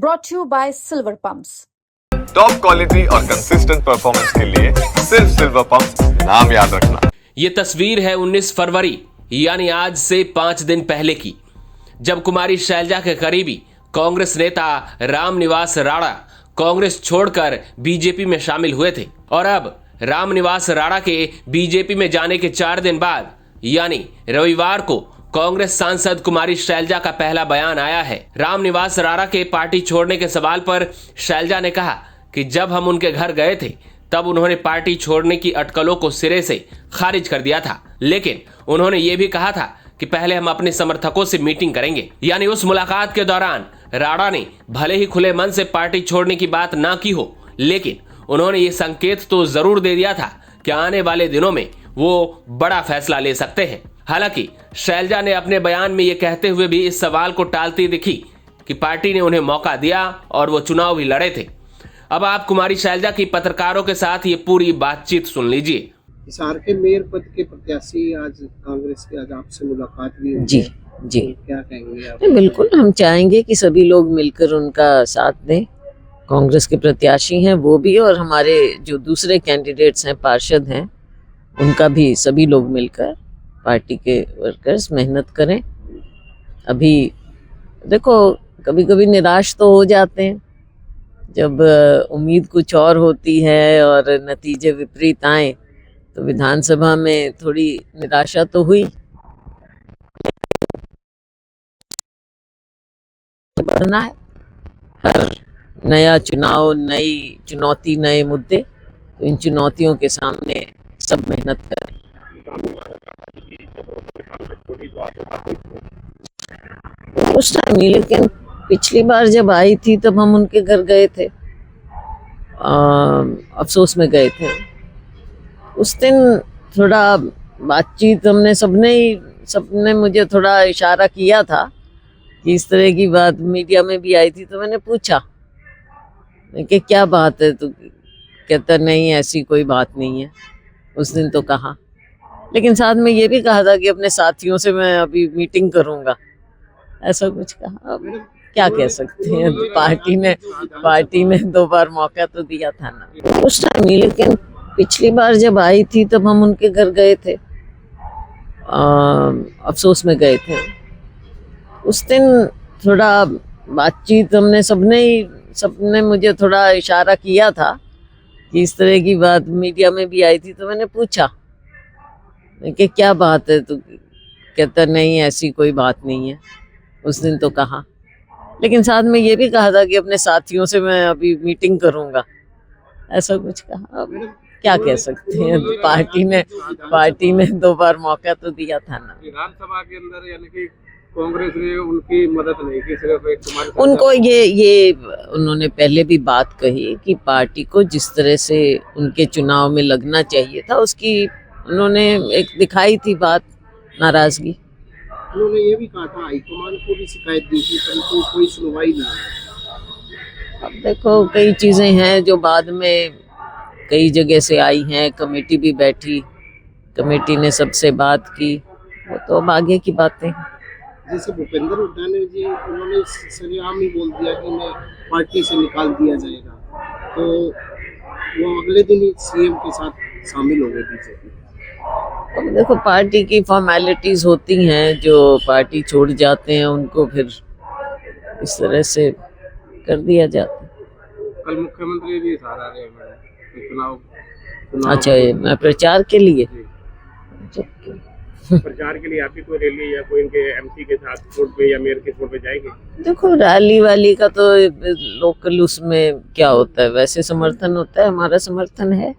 brought to you by Silver Pumps. Top quality और consistent performance के लिए सिर्फ सिल्वर पंप्स, नाम याद रखना। ये तस्वीर है 19 फरवरी यानी आज से 5 दिन पहले की, जब कुमारी शैलजा के करीबी कांग्रेस नेता रामनिवास राणा कांग्रेस छोड़कर बीजेपी में शामिल हुए थे। और अब रामनिवास राणा के बीजेपी में जाने के 4 दिन बाद यानी रविवार को कांग्रेस सांसद कुमारी शैलजा का पहला बयान आया है। रामनिवास राणा के पार्टी छोड़ने के सवाल पर शैलजा ने कहा कि जब हम उनके घर गए थे तब उन्होंने पार्टी छोड़ने की अटकलों को सिरे से खारिज कर दिया था, लेकिन उन्होंने ये भी कहा था कि पहले हम अपने समर्थकों से मीटिंग करेंगे। यानी उस मुलाकात के दौरान राणा ने भले ही खुले मन से पार्टी छोड़ने की बात ना की हो, लेकिन उन्होंने ये संकेत तो जरूर दे दिया था कि आने वाले दिनों में वो बड़ा फैसला ले सकते हैं। हालांकि शैलजा ने अपने बयान में ये कहते हुए भी इस सवाल को टालती दिखी कि पार्टी ने उन्हें मौका दिया और वो चुनाव भी लड़े थे। अब आप कुमारी शैलजा की पत्रकारों के साथ ये पूरी बातचीत सुन लीजिए। हिसार के मेयर पद के प्रत्याशी आज कांग्रेस के आज आपसे मुलाकात भी हुई। जी जी, तो क्या कहेंगे आप? बिल्कुल हम चाहेंगे कि सभी लोग मिलकर उनका साथ दें। कांग्रेस के प्रत्याशी हैं वो भी, और हमारे जो दूसरे कैंडिडेट्स हैं, पार्षद हैं, उनका भी सभी लोग मिलकर पार्टी के वर्कर्स मेहनत करें। अभी देखो, कभी कभी निराश तो हो जाते हैं जब उम्मीद कुछ और होती है और नतीजे विपरीत आए, तो विधानसभा में थोड़ी निराशा तो हुई। बढ़ना है, हर नया चुनाव, नई चुनौती, नए मुद्दे, तो इन चुनौतियों के सामने सब मेहनत करें। उस टाइम ही, लेकिन पिछली बार जब आई थी तब हम उनके घर गए थे, अफसोस में गए थे। उस दिन थोड़ा बातचीत हमने सबने मुझे थोड़ा इशारा किया था कि इस तरह की बात मीडिया में भी आई थी, तो मैंने पूछा कि क्या बात है, तो कहता नहीं ऐसी कोई बात नहीं है। उस दिन तो कहा, लेकिन साथ में ये भी कहा था कि अपने साथियों से मैं अभी मीटिंग करूंगा, ऐसा कुछ कहा। अब क्या कह सकते हैं, पार्टी ने 2 बार मौका तो दिया था ना उस टाइम ही, लेकिन पिछली बार जब आई थी तब हम उनके घर गए थे, अफसोस में गए थे। उस दिन थोड़ा बातचीत हमने सबने मुझे थोड़ा इशारा किया था कि इस तरह की बात मीडिया में भी आई थी, तो मैंने पूछा कि क्या बात है, तो कहता नहीं ऐसी कोई बात नहीं है। उस दिन तो कहा, लेकिन साथ में ये भी कहा था कि अपने साथियों से मैं अभी मीटिंग करूंगा, ऐसा कुछ कहा। अब क्या कह सकते हैं, पार्टी ने 2 बार मौका तो दिया था ना। विधानसभा के अंदर यानी कि कांग्रेस ने उनकी मदद नहीं की, सिर्फ एक तुम्हारे उनको ये उन्होंने पहले भी बात कही कि पार्टी को जिस तरह से उनके चुनाव में लगना चाहिए था, उसकी उन्होंने एक दिखाई थी बात, नाराजगी। उन्होंने ये भी कहा था हाईकमान को भी शिकायत दी थी, परंतु कोई सुनवाई नहीं है। अब देखो, कई चीजें हैं जो बाद में कई जगह से आई हैं, कमेटी भी बैठी, कमेटी ने सबसे बात की, वो तो अब आगे की बातें हैं। जैसे भूपेंद्र हुड्डा ने जी, उन्होंने सरेआम ही बोल दिया कि मैं पार्टी से निकाल दिया जाएगा, तो वो अगले दिन ही सीएम के साथ शामिल हो गए बीजेपी। अब देखो, पार्टी की फॉर्मेलिटीज होती हैं, जो पार्टी छोड़ जाते हैं उनको फिर इस तरह से कर दिया जाता है। कल मुख्यमंत्री भी सहारा रहे चुनाव अच्छा, ये प्रचार के लिए प्रचार के लिए आपकी कोई रैली या कोई इनके एमसी के साथ वोट पे या मेयर के वोट पे जाएंगे? देखो, रैली वाली का तो लोकल उसमें क्या होता है, वैसे समर्थन होता है, हमारा समर्थन है।